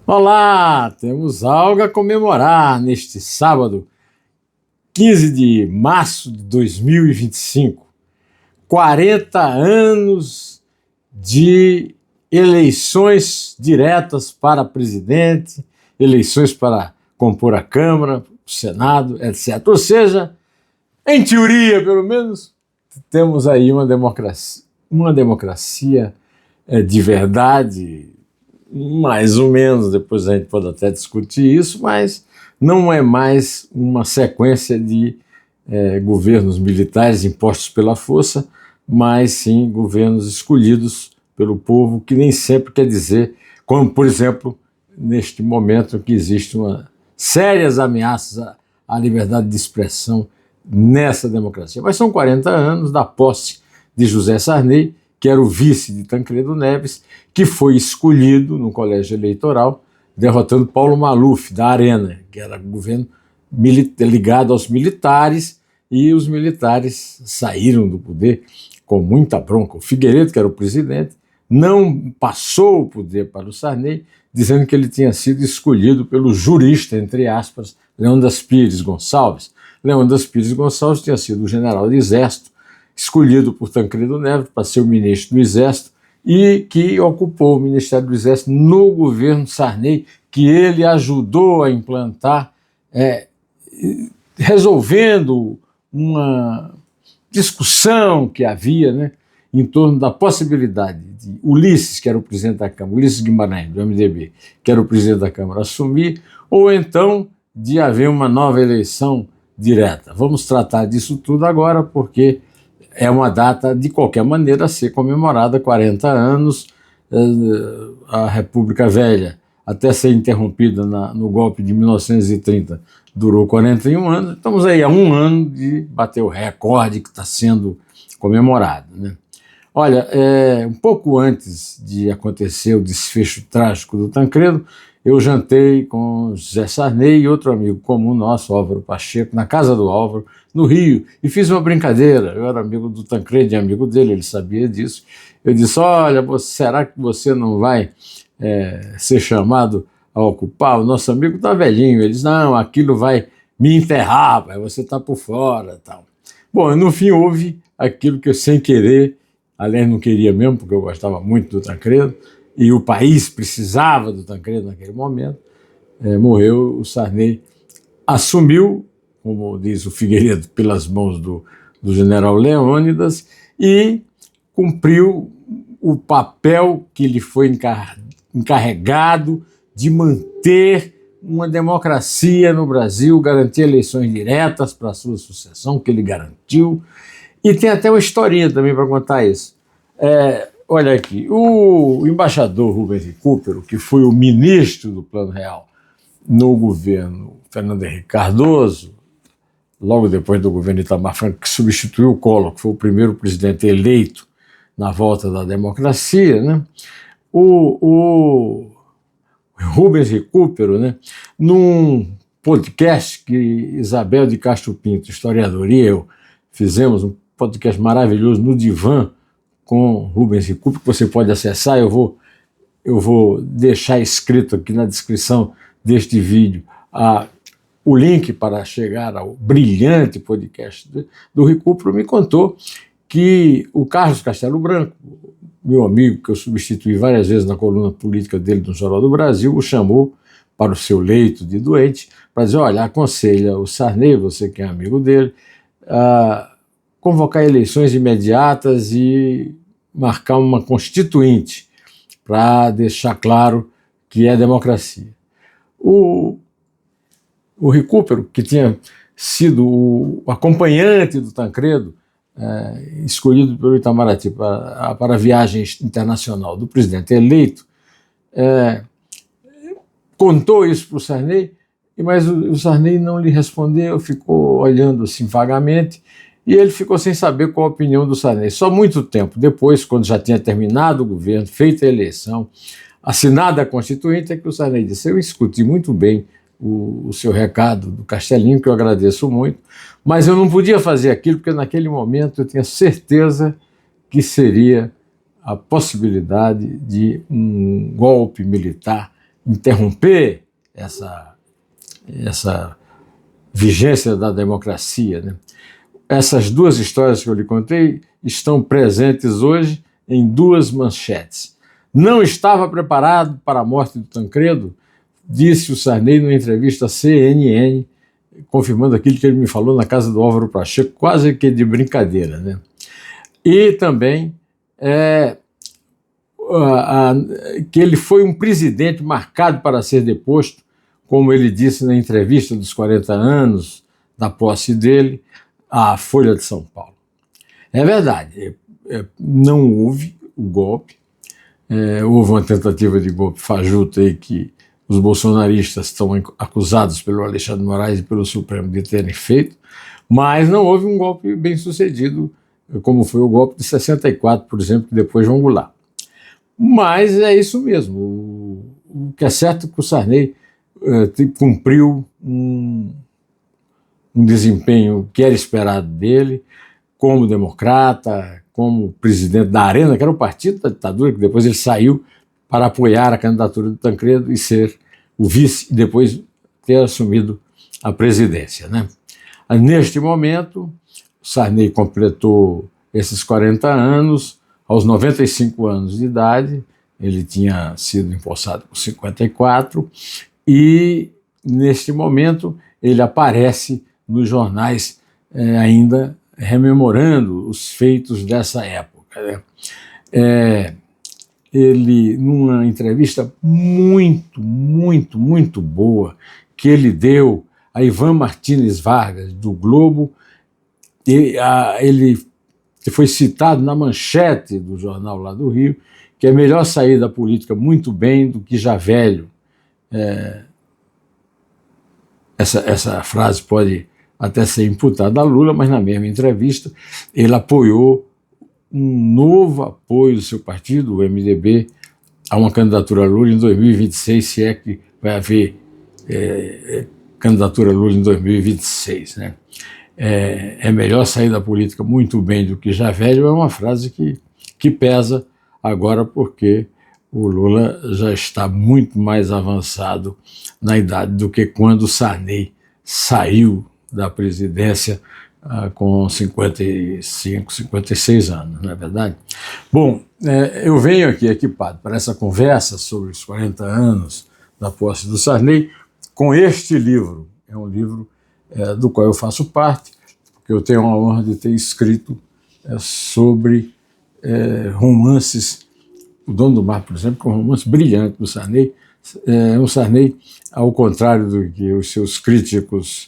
Olá, temos algo a comemorar neste sábado, 15 de março de 2025. 40 anos de eleições diretas para presidente, eleições para compor a Câmara, o Senado, etc. Ou seja, em teoria, pelo menos, temos aí uma democracia de verdade, mais ou menos. Depois a gente pode até discutir isso, mas não é mais uma sequência de governos militares impostos pela força, mas sim governos escolhidos pelo povo, que nem sempre quer dizer, como por exemplo, neste momento que existe sérias ameaças à liberdade de expressão nessa democracia. Mas são 40 anos da posse de José Sarney, que era o vice de Tancredo Neves, que foi escolhido no colégio eleitoral, derrotando Paulo Maluf, da Arena, que era governo ligado aos militares, e os militares saíram do poder com muita bronca. O Figueiredo, que era o presidente, não passou o poder para o Sarney, dizendo que ele tinha sido escolhido pelo jurista, entre aspas, Leônidas Pires Gonçalves. Leônidas Pires Gonçalves tinha sido o general de exército, escolhido por Tancredo Neves para ser o ministro do Exército, e que ocupou o Ministério do Exército no governo Sarney, que ele ajudou a implantar, resolvendo uma discussão que havia, né, em torno da possibilidade de Ulisses, que era o presidente da Câmara, Ulisses Guimarães, do MDB, que era o presidente da Câmara, assumir, ou então de haver uma nova eleição direta. Vamos tratar disso tudo agora, porque é uma data, de qualquer maneira, a ser comemorada. 40 anos, a República Velha, até ser interrompida no golpe de 1930, durou 41 anos. Estamos aí há um ano de bater o recorde que está sendo comemorado, né? Olha, um pouco antes de acontecer o desfecho trágico do Tancredo, eu jantei com José Sarney e outro amigo comum nosso, Álvaro Pacheco, na casa do Álvaro, no Rio, e fiz uma brincadeira. Eu era amigo do Tancredo e amigo dele, ele sabia disso. Eu disse: olha, será que você não vai ser chamado a ocupar? O nosso amigo está velhinho. Ele disse: não, aquilo vai me enterrar, pai, você está por fora, tal. Bom, no fim houve aquilo que eu, sem querer, aliás, não queria mesmo, porque eu gostava muito do Tancredo, e o país precisava do Tancredo naquele momento. Morreu, o Sarney assumiu, como diz o Figueiredo, pelas mãos do general Leônidas, e cumpriu o papel que lhe foi encarregado de manter uma democracia no Brasil, garantir eleições diretas para a sua sucessão, que ele garantiu. E tem até uma historinha também para contar isso. Olha aqui, o embaixador Rubens Recupero, que foi o ministro do Plano Real no governo Fernando Henrique Cardoso, logo depois do governo Itamar Franco, que substituiu o Collor, que foi o primeiro presidente eleito na volta da democracia, né? O Rubens Recupero, né, num podcast que Isabel de Castro Pinto, historiador, e eu fizemos, um podcast maravilhoso no Divã com Rubens Recupero, que você pode acessar. Eu vou deixar escrito aqui na descrição deste vídeo o link para chegar ao brilhante podcast do Recupero. Me contou que o Carlos Castelo Branco, meu amigo, que eu substituí várias vezes na coluna política dele no Jornal do Brasil, o chamou para o seu leito de doente para dizer: olha, aconselha o Sarney, você que é amigo dele, a convocar eleições imediatas e marcar uma constituinte para deixar claro que é democracia. O Recupero, que tinha sido o acompanhante do Tancredo, escolhido pelo Itamaraty para a viagem internacional do presidente eleito, contou isso para o Sarney, mas o Sarney não lhe respondeu, ficou olhando assim vagamente, e ele ficou sem saber qual a opinião do Sarney. Só muito tempo depois, quando já tinha terminado o governo, feita a eleição, assinada a Constituinte, é que o Sarney disse: eu escutei muito bem o seu recado do Castelinho, que eu agradeço muito, mas eu não podia fazer aquilo, porque naquele momento eu tinha certeza que seria a possibilidade de um golpe militar interromper essa vigência da democracia, né? Essas duas histórias que eu lhe contei estão presentes hoje em duas manchetes. Não estava preparado para a morte do Tancredo, disse o Sarney numa entrevista à CNN, confirmando aquilo que ele me falou na casa do Álvaro Pacheco, quase que de brincadeira, né? E também que ele foi um presidente marcado para ser deposto, como ele disse na entrevista dos 40 anos da posse dele à Folha de São Paulo. É verdade, não houve o golpe, houve uma tentativa de golpe fajuto aí que os bolsonaristas estão acusados pelo Alexandre de Moraes e pelo Supremo de terem feito, mas não houve um golpe bem sucedido, como foi o golpe de 64, por exemplo, que depois João Goulart. Mas é isso mesmo, o que é certo é que o Sarney cumpriu um desempenho que era esperado dele, como democrata, como presidente da Arena, que era o partido da ditadura, que depois ele saiu para apoiar a candidatura do Tancredo e ser o vice, e depois ter assumido a presidência, né? Neste momento, Sarney completou esses 40 anos, aos 95 anos de idade, ele tinha sido empossado com 54, e neste momento ele aparece nos jornais ainda rememorando os feitos dessa época, né? Ele, numa entrevista muito boa que ele deu a Ivan Martínez Vargas, do Globo, ele foi citado na manchete do jornal lá do Rio, que é melhor sair da política muito bem do que já velho. Essa frase pode até ser imputada a Lula, mas na mesma entrevista ele apoiou um novo apoio do seu partido, o MDB, a uma candidatura a Lula em 2026, se é que vai haver candidatura a Lula em 2026, né? É melhor sair da política muito bem do que já velho, é uma frase que pesa agora, porque o Lula já está muito mais avançado na idade do que quando o Sarney saiu da presidência com 55, 56 anos, não é verdade? Bom, eu venho aqui equipado para essa conversa sobre os 40 anos da posse do Sarney com este livro. É um livro do qual eu faço parte, porque eu tenho a honra de ter escrito sobre romances. O Dono do Mar, por exemplo, que é um romance brilhante do Sarney. O Sarney, ao contrário do que os seus críticos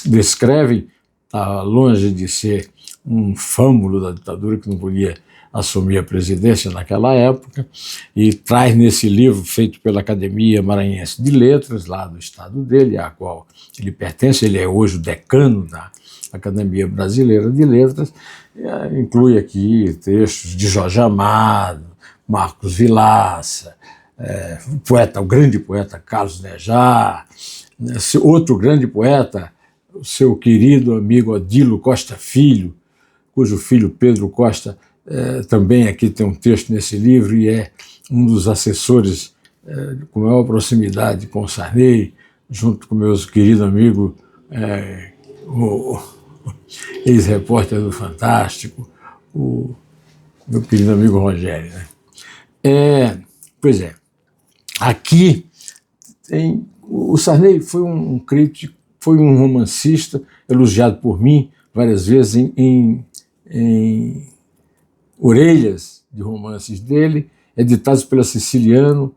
descrevem, está longe de ser um fâmulo da ditadura que não podia assumir a presidência naquela época, e traz nesse livro, feito pela Academia Maranhense de Letras, lá do estado dele, à qual ele pertence, ele é hoje o decano da Academia Brasileira de Letras, inclui aqui textos de Jorge Amado, Marcos Vilaça, o grande poeta Carlos Nejar, outro grande poeta, o seu querido amigo Odilo Costa Filho, cujo filho Pedro Costa também aqui tem um texto nesse livro e é um dos assessores com maior proximidade com o Sarney, junto com meu querido amigo, o ex-repórter do Fantástico, o meu querido amigo Rogério, né? Pois é, aqui tem... O Sarney foi um crítico, foi um romancista, elogiado por mim várias vezes em orelhas de romances dele, editados pela Siciliano,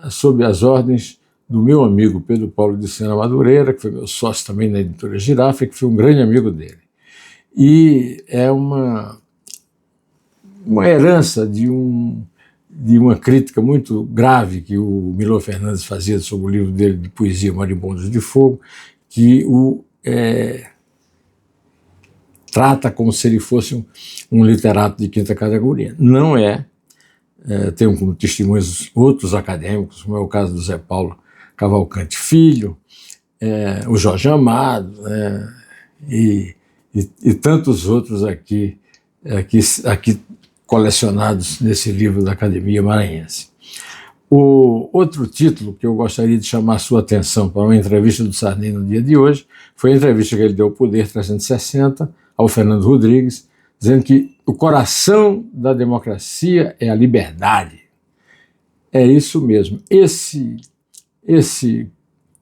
sob as ordens do meu amigo Pedro Paulo de Sena Madureira, que foi meu sócio também na editora Girafa, que foi um grande amigo dele. E é uma herança de uma crítica muito grave que o Milor Fernandes fazia sobre o livro dele de poesia Marimbondos de Fogo, que trata como se ele fosse um literato de quinta categoria. Não é. Tenho como testemunhos outros acadêmicos, como é o caso do Zé Paulo Cavalcante Filho, o Jorge Amado, e tantos outros aqui colecionados nesse livro da Academia Maranhense. O outro título que eu gostaria de chamar a sua atenção para uma entrevista do Sarney no dia de hoje foi a entrevista que ele deu ao Poder 360 ao Fernando Rodrigues, dizendo que o coração da democracia é a liberdade. É isso mesmo. Esse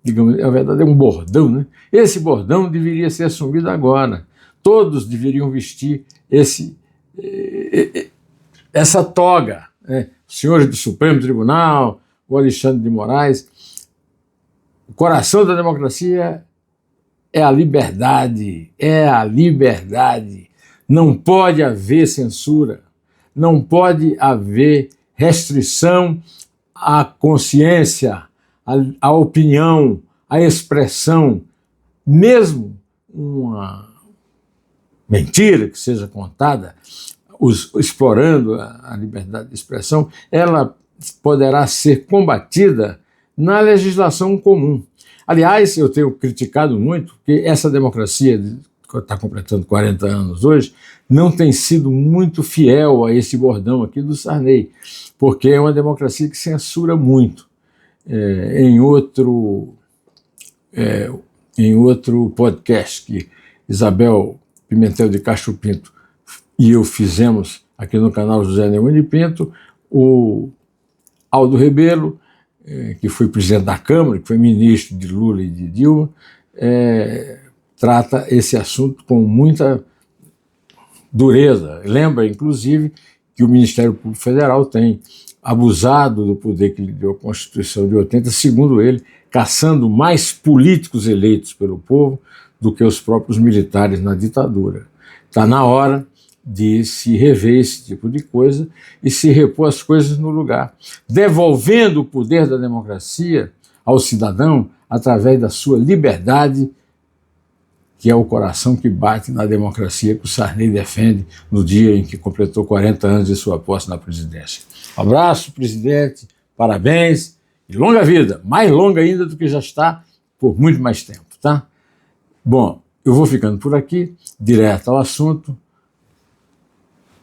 digamos, na verdade é um bordão, né? Esse bordão deveria ser assumido agora. Todos deveriam vestir essa toga, né? Os senhores do Supremo Tribunal, o Alexandre de Moraes. O coração da democracia é a liberdade, é a liberdade. Não pode haver censura, não pode haver restrição à consciência, à opinião, à expressão, mesmo uma mentira que seja contada, explorando a liberdade de expressão, ela poderá ser combatida na legislação comum. Aliás, eu tenho criticado muito que essa democracia, que está completando 40 anos hoje, não tem sido muito fiel a esse bordão aqui do Sarney, porque é uma democracia que censura muito. Em outro podcast que Isabel Pimentel de Castro Pinto e eu fizemos aqui no canal José Neumann de Pinto, o Aldo Rebelo, que foi presidente da Câmara, que foi ministro de Lula e de Dilma, trata esse assunto com muita dureza. Lembra, inclusive, que o Ministério Público Federal tem abusado do poder que lhe deu a Constituição de 80, segundo ele, caçando mais políticos eleitos pelo povo do que os próprios militares na ditadura. Está na hora de se rever esse tipo de coisa e se repor as coisas no lugar, devolvendo o poder da democracia ao cidadão através da sua liberdade, que é o coração que bate na democracia que o Sarney defende no dia em que completou 40 anos de sua posse na presidência. Um abraço, presidente, parabéns e longa vida, mais longa ainda do que já está por muito mais tempo, tá? Bom, eu vou ficando por aqui, direto ao assunto.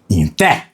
Em té!